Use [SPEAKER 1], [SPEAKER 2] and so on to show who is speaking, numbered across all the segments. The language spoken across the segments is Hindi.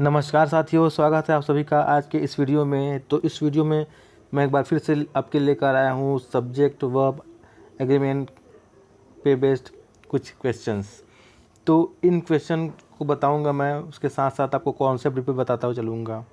[SPEAKER 1] नमस्कार साथियों, स्वागत है आप सभी का आज के इस वीडियो में। तो इस वीडियो में मैं एक बार फिर से आपके लेकर आया हूँ सब्जेक्ट वर्ब एग्रीमेंट पे बेस्ड कुछ क्वेश्चंस। तो इन क्वेश्चन को बताऊंगा मैं, उसके साथ साथ आपको कॉन्सेप्ट भी बताता हुआ चलूँगा।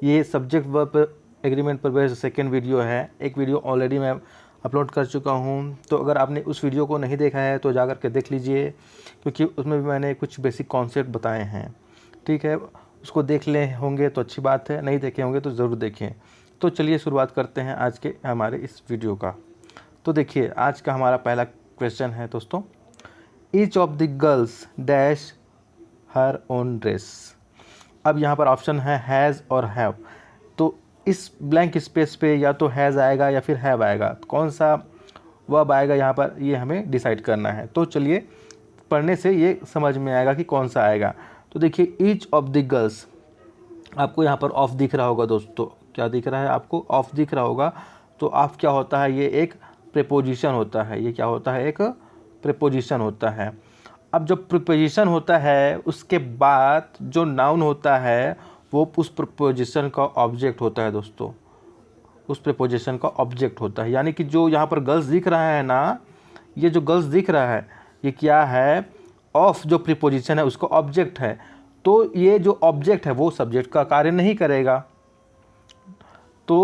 [SPEAKER 1] ये सब्जेक्ट वर्ब एग्रीमेंट पर बेस्ड सेकेंड वीडियो है। एक वीडियो ऑलरेडी मैं अपलोड कर चुका हूँ, तो अगर आपने उस वीडियो को नहीं देखा है तो जा कर के देख लीजिए, क्योंकि उसमें भी मैंने कुछ बेसिक कॉन्सेप्ट बताए हैं। ठीक है, उसको देख ले होंगे तो अच्छी बात है, नहीं देखे होंगे तो ज़रूर देखें। तो चलिए शुरुआत करते हैं आज के हमारे इस वीडियो का। तो देखिए, आज का हमारा पहला क्वेश्चन है दोस्तों, each of the girls dash her own dress. अब यहाँ पर ऑप्शन है हैज़ और हैव। तो इस ब्लैंक स्पेस पे या तो हैज़ आएगा या फिर हैव आएगा, कौन सा वर्ब आएगा यहाँ पर ये हमें डिसाइड करना है। तो चलिए पढ़ने से ये समझ में आएगा कि कौन सा आएगा। तो देखिए, ईच ऑफ द गर्ल्स, आपको यहाँ पर ऑफ दिख रहा होगा दोस्तों, क्या दिख रहा है आपको? ऑफ दिख रहा होगा। तो ऑफ क्या होता है? ये एक प्रीपोजिशन होता है। ये क्या होता है? एक प्रीपोजिशन होता है। अब जब प्रीपोजिशन होता है उसके बाद जो नाउन होता है वो उस प्रीपोजिशन का ऑब्जेक्ट होता है दोस्तों, उस प्रीपोजिशन का ऑब्जेक्ट होता है। यानी कि जो यहाँ पर गर्ल्स दिख रहा है ना, ये जो गर्ल्स दिख रहा है ये क्या है? ऑफ जो प्रीपोजिशन है उसका ऑब्जेक्ट है। तो ये जो ऑब्जेक्ट है वो सब्जेक्ट का कार्य नहीं करेगा। तो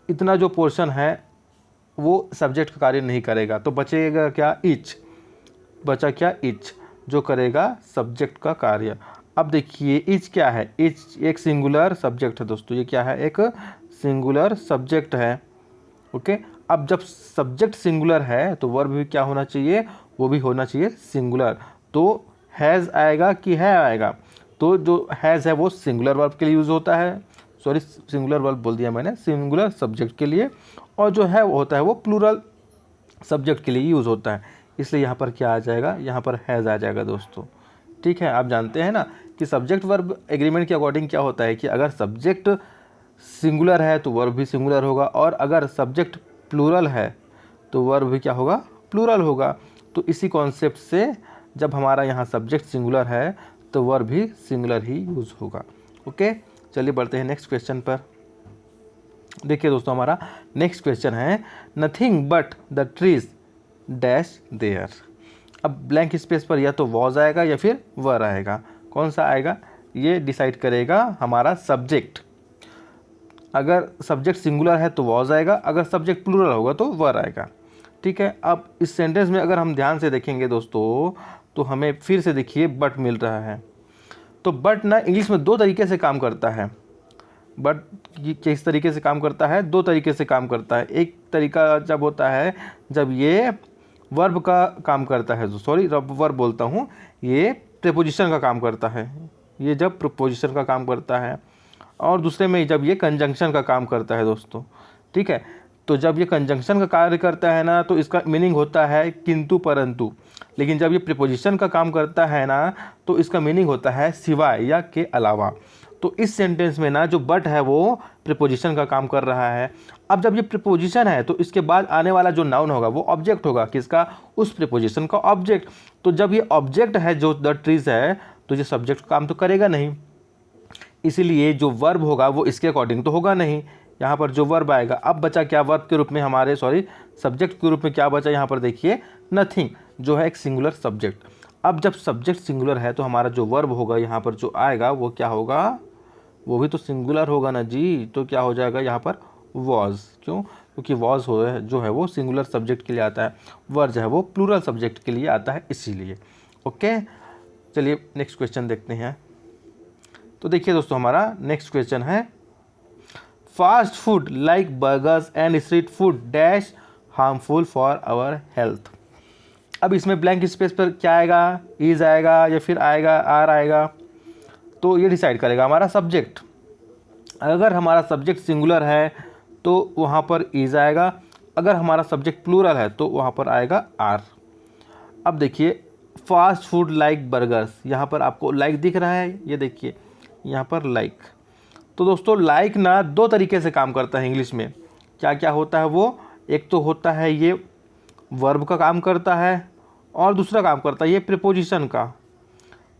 [SPEAKER 1] इतना जो पोर्शन है वो सब्जेक्ट का कार्य नहीं करेगा। तो बचेगा क्या? ईच। बचा क्या? ईच, जो करेगा सब्जेक्ट का कार्य। अब देखिए, ईच क्या है? ईच एक सिंगुलर सब्जेक्ट है दोस्तों। ये क्या है? एक सिंगुलर सब्जेक्ट है। ओके। अब जब सब्जेक्ट सिंगुलर है तो वर्ब भी क्या होना चाहिए? वो भी होना चाहिए सिंगुलर। तो हैज़ आएगा कि है आएगा? तो जो हैज़ है वो सिंगुलर वर्ब के लिए यूज़ होता है, सॉरी सिंगुलर वर्ब बोल दिया मैंने, सिंगुलर सब्जेक्ट के लिए। और जो है वो होता है वो प्लूरल सब्जेक्ट के लिए यूज़ होता है। इसलिए यहाँ पर क्या आ जाएगा? यहाँ पर हैज़ आ जाएगा दोस्तों। ठीक है, आप जानते हैं ना कि सब्जेक्ट वर्ब एग्रीमेंट के अकॉर्डिंग क्या होता है कि अगर सब्जेक्ट सिंगुलर है तो वर्ब भी सिंगुलर होगा, और अगर सब्जेक्ट प्लूरल है तो वर्ब भी क्या होगा? प्लूरल होगा। तो इसी कॉन्सेप्ट से जब हमारा यहाँ सब्जेक्ट सिंगुलर है तो वर्ब भी सिंगुलर ही यूज़ होगा। ओके, चलिए बढ़ते हैं नेक्स्ट क्वेश्चन पर। देखिए दोस्तों, हमारा नेक्स्ट क्वेश्चन है, nothing but the trees dash there. अब ब्लैंक स्पेस पर या तो वॉज आएगा या फिर वर आएगा। कौन सा आएगा ये डिसाइड करेगा हमारा सब्जेक्ट। अगर सब्जेक्ट सिंगुलर है तो वॉज आएगा, अगर सब्जेक्ट प्लूरल होगा तो वर आएगा। ठीक है, अब इस सेंटेंस में अगर हम ध्यान से देखेंगे दोस्तों तो हमें फिर से देखिए बट मिल रहा है। तो बट ना इंग्लिश में दो तरीके से काम करता है। बट किस तरीके से काम करता है? दो तरीके से काम करता है। एक तरीका जब होता है जब ये वर्ब का काम करता है, सॉरी वर्ब बोलता हूँ, ये प्रीपोजिशन का काम करता है। ये जब प्रीपोजिशन का काम करता है। और दूसरे में जब ये कंजंक्शन का काम करता है दोस्तों। ठीक है, तो जब ये कंजंक्शन का कार्य करता है ना तो इसका मीनिंग होता है किंतु परंतु। लेकिन जब ये प्रीपोजिशन का काम करता है ना तो इसका मीनिंग होता है सिवाय या के अलावा। तो इस सेंटेंस में ना जो बट है वो प्रीपोजिशन का काम कर रहा है। अब जब ये प्रीपोजिशन है तो इसके बाद आने वाला जो नाउन होगा वो ऑब्जेक्ट होगा। किसका? उस प्रीपोजिशन का ऑब्जेक्ट। तो जब ये ऑब्जेक्ट है जो द ट्रीज है तो ये सब्जेक्ट का काम तो करेगा नहीं, इसीलिए जो वर्ब होगा वो इसके अकॉर्डिंग तो होगा नहीं। यहाँ पर जो वर्ब आएगा, अब बचा क्या वर्ब के रूप में हमारे, सॉरी सब्जेक्ट के रूप में क्या बचा? यहाँ पर देखिए नथिंग, जो है एक सिंगुलर सब्जेक्ट। अब जब सब्जेक्ट सिंगुलर है तो हमारा जो वर्ब होगा यहाँ पर जो आएगा वो क्या होगा? वो भी तो सिंगुलर होगा ना जी। तो क्या हो जाएगा यहाँ पर? वॉज। क्यों? क्योंकि वॉज जो है वो सिंगुलर सब्जेक्ट के लिए आता है, वर्ब जो है वो प्लूरल सब्जेक्ट के लिए आता है, इसीलिए। ओके, चलिए नेक्स्ट क्वेश्चन देखते हैं। तो देखिए दोस्तों, हमारा नेक्स्ट क्वेश्चन है, fast food like burgers and street food dash harmful for our health. अब इसमें ब्लैंक स्पेस पर क्या आएगा? इज आएगा या फिर आएगा आर आएगा? तो ये डिसाइड करेगा हमारा सब्जेक्ट। अगर हमारा सब्जेक्ट सिंगुलर है तो वहाँ पर इज आएगा, अगर हमारा सब्जेक्ट प्लूरल है तो वहाँ पर आएगा आर। अब देखिए, फास्ट फूड लाइक बर्गर्स, यहाँ पर आपको लाइक दिख रहा है, ये देखिए यहाँ पर लाइक। तो दोस्तों लाइक ना दो तरीके से काम करता है इंग्लिश में। क्या क्या होता है वो? एक तो होता है ये वर्ब का काम करता है, और दूसरा काम करता है ये प्रीपोजिशन का।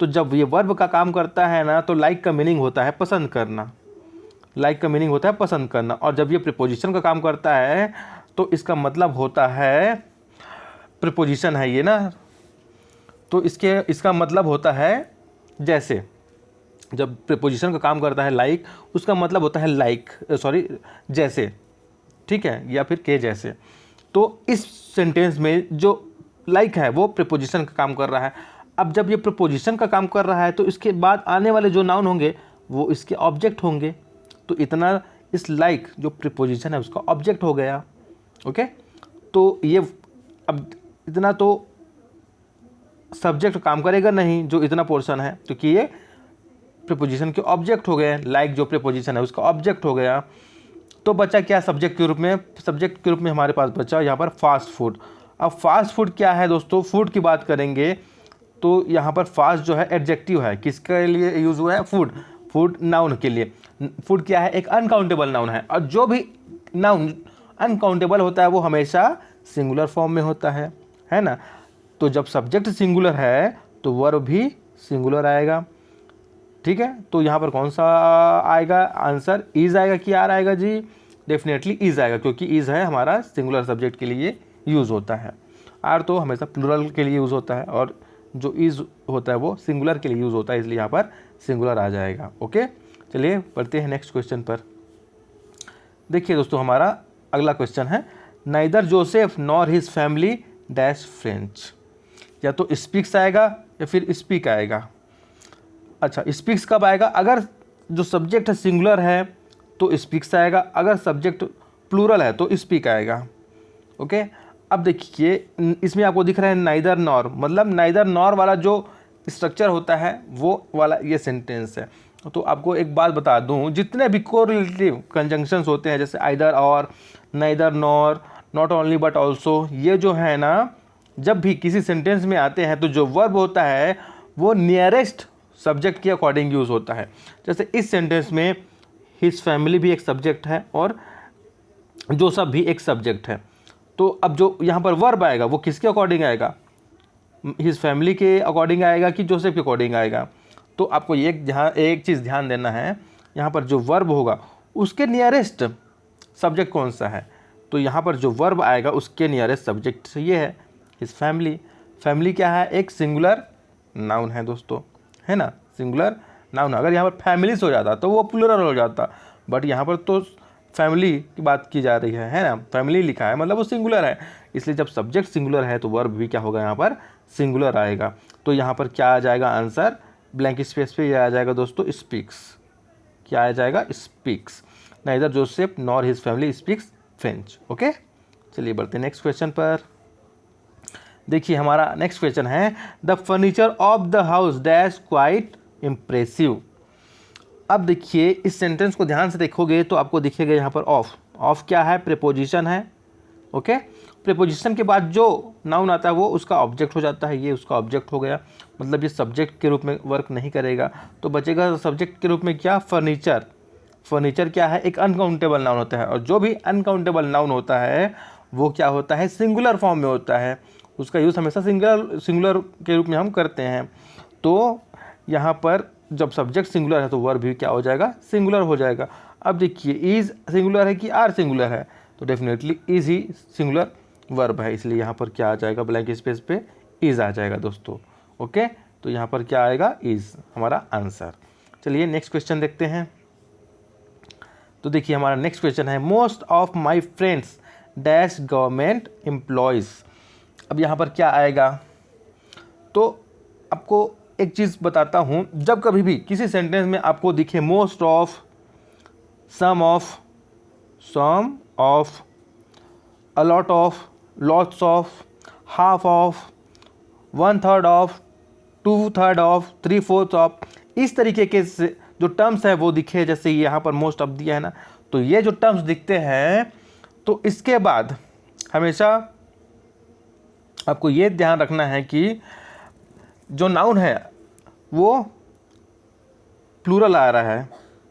[SPEAKER 1] तो जब ये वर्ब का काम करता है ना तो लाइक का मीनिंग होता है पसंद करना, लाइक का मीनिंग होता है पसंद करना। और जब ये प्रीपोजिशन का काम करता है तो इसका मतलब होता है, प्रीपोजिशन है ये ना, तो इसका मतलब होता है जैसे। जब प्रीपोजिशन का काम करता है लाइक, उसका मतलब होता है लाइक जैसे, ठीक है, या फिर के जैसे। तो इस सेंटेंस में जो लाइक है वो प्रीपोजिशन का काम कर रहा है। अब जब ये प्रीपोजिशन का काम कर रहा है तो इसके बाद आने वाले जो नाउन होंगे वो इसके ऑब्जेक्ट होंगे। तो इतना इस लाइक जो प्रीपोजिशन है उसका ऑब्जेक्ट हो गया। ओके, तो ये अब इतना तो सब्जेक्ट काम करेगा नहीं जो इतना पोर्शन है, क्योंकि ये प्रीपोजिशन के ऑब्जेक्ट हो गए। लाइक जो प्रीपोजिशन है उसका ऑब्जेक्ट हो गया। तो बचा क्या सब्जेक्ट के रूप में? सब्जेक्ट के रूप में हमारे पास बचा यहाँ पर फास्ट फूड। अब फास्ट फूड क्या है दोस्तों? फूड की बात करेंगे तो यहाँ पर फास्ट जो है एडजेक्टिव है, किसके लिए यूज़ हुआ है? फूड। फूड नाउन के लिए। फूड क्या है? एक अनकाउंटेबल नाउन है, और जो भी नाउन अनकाउंटेबल होता है वो हमेशा सिंगुलर फॉर्म में होता है ना। तो जब सब्जेक्ट सिंगुलर है तो वर्ब भी सिंगुलर आएगा, ठीक है। तो यहाँ पर कौन सा आएगा आंसर? इज आएगा कि आर आएगा जी? डेफिनेटली इज आएगा, क्योंकि इज है हमारा सिंगुलर सब्जेक्ट के लिए यूज़ होता है। आर तो हमेशा प्लूरल के लिए यूज़ होता है, और जो इज होता है वो सिंगुलर के लिए यूज़ होता है, इसलिए यहाँ पर सिंगुलर आ जाएगा। ओके, चलिए पढ़ते हैं नेक्स्ट क्वेश्चन पर। देखिए दोस्तों, हमारा अगला क्वेश्चन है, neither Joseph nor his family dash French. या तो स्पीक्स आएगा या फिर स्पीक आएगा। अच्छा, स्पीक्स कब आएगा? अगर जो सब्जेक्ट है सिंगुलर है तो स्पीक्स आएगा, अगर सब्जेक्ट प्लूरल है तो स्पीक आएगा। ओके, अब देखिए इसमें आपको दिख रहा है नाइदर नॉर, मतलब नाइदर नॉर वाला जो स्ट्रक्चर होता है वो वाला ये सेंटेंस है। तो आपको एक बात बता दूं, जितने भी कोरिलेटिव कंजंक्शंस होते हैं जैसे आइदर और, neither nor, not only but also, ये जो है ना जब भी किसी सेंटेंस में आते हैं तो जो वर्ब होता है वो नियरेस्ट सब्जेक्ट के अकॉर्डिंग यूज़ होता है। जैसे इस सेंटेंस में हिज फैमिली भी एक सब्जेक्ट है और जोसेफ भी एक सब्जेक्ट है। तो अब जो यहाँ पर वर्ब आएगा वो किसके अकॉर्डिंग आएगा? हिज फैमिली के अकॉर्डिंग आएगा कि जोसेफ के अकॉर्डिंग आएगा? तो आपको एक चीज़ ध्यान देना है, यहाँ पर जो वर्ब होगा उसके नियरेस्ट सब्जेक्ट कौन सा है? तो यहाँ पर जो वर्ब आएगा उसके नियरेस्ट सब्जेक्ट ये है हिज फैमिली। फैमिली क्या है? एक सिंगुलर नाउन है दोस्तों, है ना, सिंगुलर नाउन। अगर यहाँ पर फैमिलीज हो जाता तो वो प्लूरल हो जाता, बट यहाँ पर तो फैमिली की बात की जा रही है ना, फैमिली लिखा है मतलब वो सिंगुलर है, इसलिए जब सब्जेक्ट सिंगुलर है तो वर्ब भी क्या होगा? यहाँ पर सिंगुलर आएगा। तो यहाँ पर क्या आ जाएगा आंसर? ब्लैंक स्पेस पे ये आ जाएगा दोस्तों स्पीक्स। क्या आ जाएगा? Speaks. Neither Joseph nor his family speaks French. Okay, चलिए बढ़ते हैं नेक्स्ट क्वेश्चन पर। देखिए हमारा नेक्स्ट क्वेश्चन है, the furniture of the house dash quite impressive. अब देखिए इस सेंटेंस को ध्यान से देखोगे तो आपको दिखेगा यहाँ पर ऑफ। ऑफ क्या है? प्रीपोजिशन है। ओके, प्रीपोजिशन के बाद जो नाउन आता है वो उसका ऑब्जेक्ट हो जाता है, ये उसका ऑब्जेक्ट हो गया, मतलब ये सब्जेक्ट के रूप में वर्क नहीं करेगा। तो बचेगा सब्जेक्ट के रूप में क्या? फर्नीचर। फर्नीचर क्या है? एक अनकाउंटेबल नाउन होता है, और जो भी अनकाउंटेबल नाउन होता है वो क्या होता है? सिंगुलर फॉर्म में होता है, उसका यूज़ हमेशा सिंगुलर के रूप में हम करते हैं। तो यहाँ पर जब सब्जेक्ट सिंगुलर है तो वर्ब भी क्या हो जाएगा? सिंगुलर हो जाएगा। अब देखिए इज सिंगुलर है कि आर सिंगुलर है? तो definitely is he singular verb है, इसलिए यहाँ पर क्या आ जाएगा? ब्लैंक स्पेस पे इज आ जाएगा दोस्तों। ओके, तो यहाँ पर क्या आएगा? इज हमारा आंसर। चलिए नेक्स्ट क्वेश्चन देखते हैं। तो देखिए हमारा नेक्स्ट क्वेश्चन है, most of my friends dash government employees. अब यहाँ पर क्या आएगा? तो आपको एक चीज़ बताता हूँ, जब कभी भी किसी सेंटेंस में आपको दिखे most of, some of, a lot of, lots of, half of, 1/3 of, 2/3 of, 3/4 of, इस तरीके के जो टर्म्स है वो दिखे, जैसे यहाँ पर मोस्ट ऑफ दिया है ना, तो ये जो टर्म्स दिखते हैं तो इसके बाद हमेशा आपको ये ध्यान रखना है कि जो नाउन है वो प्लूरल आ रहा है,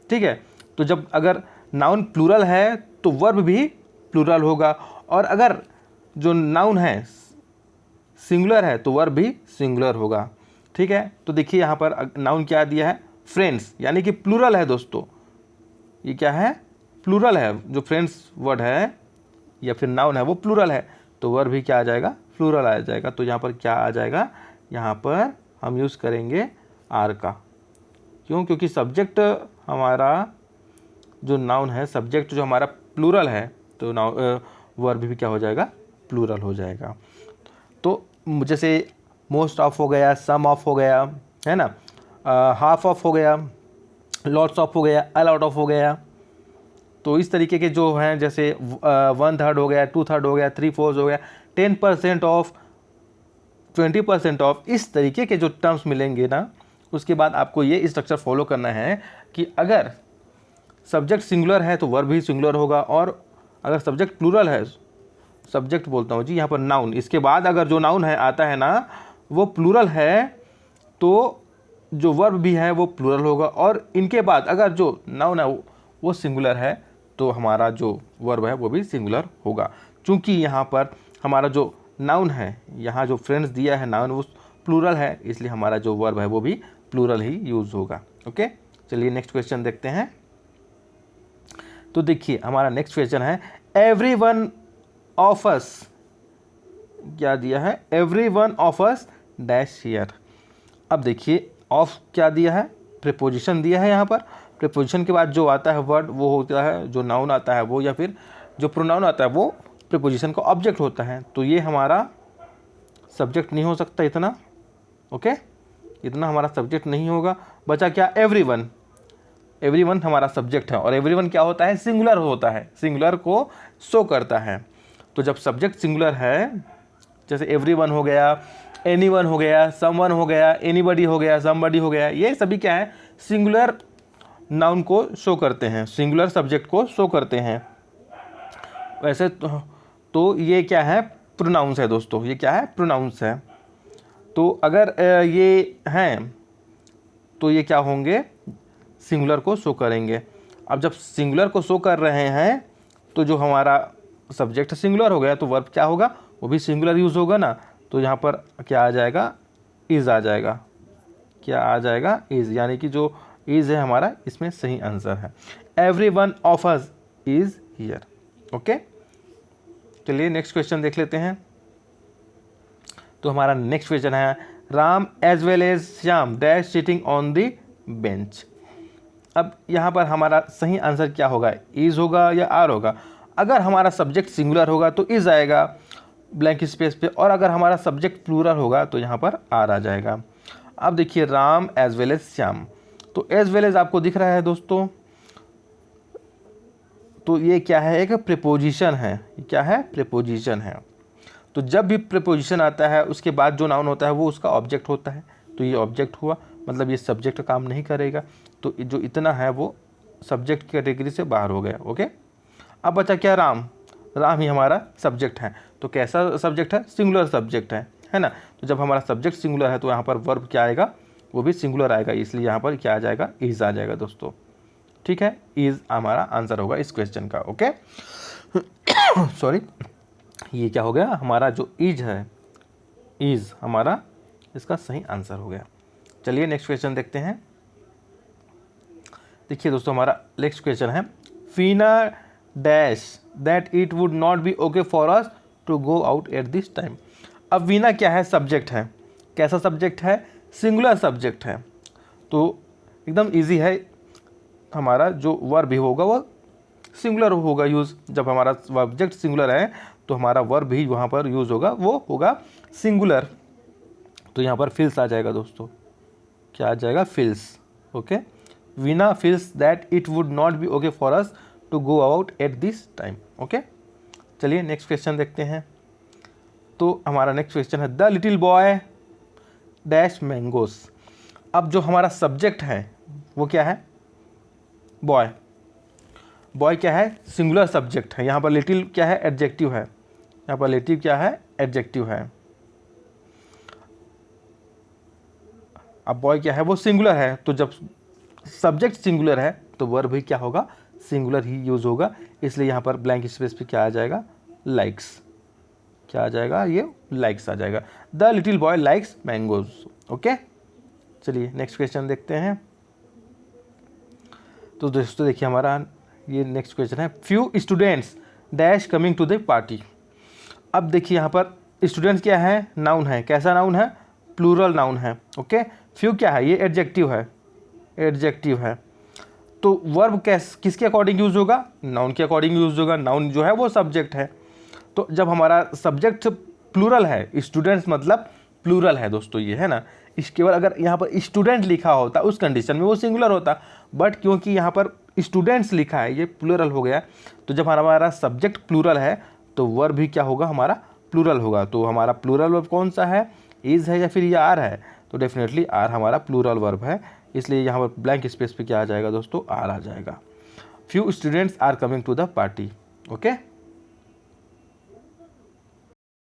[SPEAKER 1] ठीक है। तो जब अगर नाउन प्लूरल है तो वर्ब भी प्लूरल होगा, और अगर जो नाउन है सिंगुलर है तो वर्ब भी सिंगुलर होगा, ठीक है, तो देखिए यहाँ पर नाउन क्या दिया है, फ्रेंड्स, यानी कि प्लूरल है दोस्तों। ये क्या है, प्लूरल है। जो फ्रेंड्स वर्ड है या फिर नाउन है वो प्लूरल है, तो वर्ब भी क्या आ जाएगा, प्लूरल आ जाएगा। तो यहाँ पर क्या आ जाएगा, यहाँ पर हम यूज़ करेंगे आर का। क्यों, क्योंकि सब्जेक्ट हमारा जो नाउन है, सब्जेक्ट जो हमारा प्लूरल है, तो वर्ब भी क्या हो जाएगा, प्लूरल हो जाएगा। तो जैसे मोस्ट ऑफ हो गया, सम ऑफ हो गया, है ना, हाफ ऑफ हो गया, लॉट्स ऑफ हो गया, अ लॉट ऑफ हो गया। तो इस तरीके के जो हैं, जैसे 1/3 हो गया, 2/3 हो गया, 3/4 हो गया, 10% ऑफ, 20% ऑफ, इस तरीके के जो टर्म्स मिलेंगे ना, उसके बाद आपको ये स्ट्रक्चर फॉलो करना है कि अगर सब्जेक्ट सिंगुलर है तो वर्ब भी सिंगुलर होगा, और अगर सब्जेक्ट प्लूरल है, सब्जेक्ट बोलता हूँ जी यहाँ पर नाउन, इसके बाद अगर जो नाउन है आता है ना वो प्लूरल है, तो जो वर्ब भी है वो प्लूरल होगा, और इनके बाद अगर जो नाउन है वो सिंगुलर है तो हमारा जो वर्ब है वो भी सिंगुलर होगा। चूँकि यहाँ पर हमारा जो नाउन है, यहाँ जो फ्रेंड्स दिया है नाउन वो प्लूरल है, इसलिए हमारा जो वर्ब है वो भी प्लूरल ही यूज़ होगा। ओके, चलिए नेक्स्ट क्वेश्चन देखते हैं। तो देखिए हमारा नेक्स्ट क्वेश्चन है, एवरी वन ऑफ अस, क्या दिया है, every one of us dash here. अब देखिए ऑफ क्या दिया है, प्रीपोजिशन दिया है यहाँ पर। प्रीपोजिशन के बाद जो आता है वर्ड वो होता है, जो नाउन आता है वो, या फिर जो प्रोनाउन आता है वो प्रीपोजिशन का ऑब्जेक्ट होता है। तो ये हमारा सब्जेक्ट नहीं हो सकता इतना। ओके, इतना हमारा सब्जेक्ट नहीं होगा। बचा क्या, एवरीवन। एवरीवन हमारा सब्जेक्ट है, और एवरीवन क्या होता है, सिंगुलर होता है, सिंगुलर को शो करता है। तो जब सब्जेक्ट सिंगुलर है, जैसे एवरीवन हो गया, एनीवन हो गया, समवन हो गया, एनीबडी हो गया, समबडी हो गया, ये सभी क्या है, सिंगुलर नाउन को शो करते हैं, सिंगुलर सब्जेक्ट को शो करते हैं। वैसे तो ये क्या है, प्रोनाउंस है दोस्तों, ये क्या है, प्रोनाउंस है। तो अगर ये हैं तो ये क्या होंगे, सिंगुलर को शो करेंगे। अब जब सिंगुलर को शो कर रहे हैं तो जो हमारा सब्जेक्ट सिंगुलर हो गया, तो वर्ब क्या होगा, वो भी सिंगुलर यूज़ होगा ना। तो यहाँ पर क्या आ जाएगा, इज़ आ जाएगा। क्या आ जाएगा, इज़, यानी कि जो इज़ है हमारा इसमें सही आंसर है। Every one of us is here. Okay, चलिए नेक्स्ट क्वेश्चन देख लेते हैं। तो हमारा नेक्स्ट क्वेश्चन है, Ram as well as Shyam dash sitting on the bench. अब यहाँ पर हमारा सही आंसर क्या होगा, इज़ होगा या आर होगा। अगर हमारा सब्जेक्ट सिंगुलर होगा तो इज़ आएगा ब्लैंक स्पेस पे, और अगर हमारा सब्जेक्ट प्लूरल होगा तो यहाँ पर आर आ जाएगा। अब देखिए Ram as well as Shyam, तो एज वेल एज आपको दिख रहा है दोस्तों, तो ये क्या है, एक प्रीपोजिशन है। ये क्या है, प्रीपोजिशन है। तो जब भी प्रीपोजिशन आता है उसके बाद जो नाउन होता है वो उसका ऑब्जेक्ट होता है। तो ये ऑब्जेक्ट हुआ, मतलब ये सब्जेक्ट का काम नहीं करेगा। तो जो इतना है वो सब्जेक्ट कैटेगरी से बाहर हो गया। ओके, अब बचा क्या, राम। राम ही हमारा सब्जेक्ट है। तो कैसा सब्जेक्ट है, सिंगुलर सब्जेक्ट है ना। तो जब हमारा सब्जेक्ट सिंगुलर है तो यहाँ पर वर्ब क्या आएगा, वो भी सिंगुलर आएगा, इसलिए यहाँ पर क्या आ जाएगा, इज़ आ जाएगा दोस्तों। ठीक है, इज़ हमारा आंसर होगा इस क्वेश्चन का। ओके सॉरी, ये क्या हो गया, हमारा जो इज है, इज़ हमारा इसका सही आंसर हो गया। चलिए नेक्स्ट क्वेश्चन देखते हैं। देखिए दोस्तों हमारा नेक्स्ट क्वेश्चन है, Feena dash that it would not be okay for us to go out at this time. अब वीना क्या है, सब्जेक्ट है। कैसा सब्जेक्ट है, सिंगुलर सब्जेक्ट है। तो एकदम इजी है, हमारा जो वर्ब भी होगा वो सिंगुलर होगा यूज़। जब हमारा सब्जेक्ट सिंगुलर है तो हमारा वर्ब भी वहाँ पर यूज़ होगा, वो होगा सिंगुलर। तो यहाँ पर फिल्स आ जाएगा दोस्तों। क्या आ जाएगा, feels. Okay, Veena feels that it would not be okay for us to go out at this time. Okay, चलिए नेक्स्ट क्वेश्चन देखते हैं। तो हमारा नेक्स्ट क्वेश्चन है, the little boy dash mangoes. अब जो हमारा सब्जेक्ट है वो क्या है, बॉय। बॉय क्या है, सिंगुलर सब्जेक्ट है। यहाँ पर लिटिल क्या है, एडजेक्टिव है। यहाँ पर लिटिल क्या है, एडजेक्टिव है। अब बॉय क्या है, वो सिंगुलर है। तो जब सब्जेक्ट सिंगुलर है तो वर्ब भी क्या होगा, सिंगुलर ही यूज़ होगा। इसलिए यहाँ पर ब्लैंक स्पेस पे क्या आ जाएगा, लाइक्स। क्या आ जाएगा, ये लाइक्स आ जाएगा। The little boy likes mangoes. Okay, चलिए नेक्स्ट क्वेश्चन देखते हैं। तो दोस्तों देखिए हमारा ये नेक्स्ट क्वेश्चन है, few students dash coming to the party. अब देखिए यहाँ पर स्टूडेंट्स क्या है, नाउन है, कैसा नाउन है, प्लूरल नाउन है। ओके, फ्यू क्या है, ये एडजेक्टिव है, एडजेक्टिव है। तो वर्ब किसके अकॉर्डिंग यूज होगा, नाउन के अकॉर्डिंग यूज होगा। नाउन जो है वो सब्जेक्ट है। तो जब हमारा सब्जेक्ट प्लूरल है, स्टूडेंट्स मतलब प्लूरल है दोस्तों, ये है ना। इस केवल अगर यहाँ पर स्टूडेंट लिखा होता उस कंडीशन में वो सिंगुलर होता, बट क्योंकि यहाँ पर स्टूडेंट्स लिखा है ये प्लूरल हो गया। तो जब हमारा सब्जेक्ट प्लूरल है तो वर्ब भी क्या होगा, हमारा प्लूरल होगा। तो हमारा प्लूरल वर्ब कौन सा है, इज़ है या फिर ये आर है, तो डेफिनेटली आर हमारा प्लूरल वर्ब है। इसलिए यहाँ पर ब्लैंक स्पेस पे क्या आ जाएगा दोस्तों, आर आ जाएगा। Few students are coming to the party. Okay.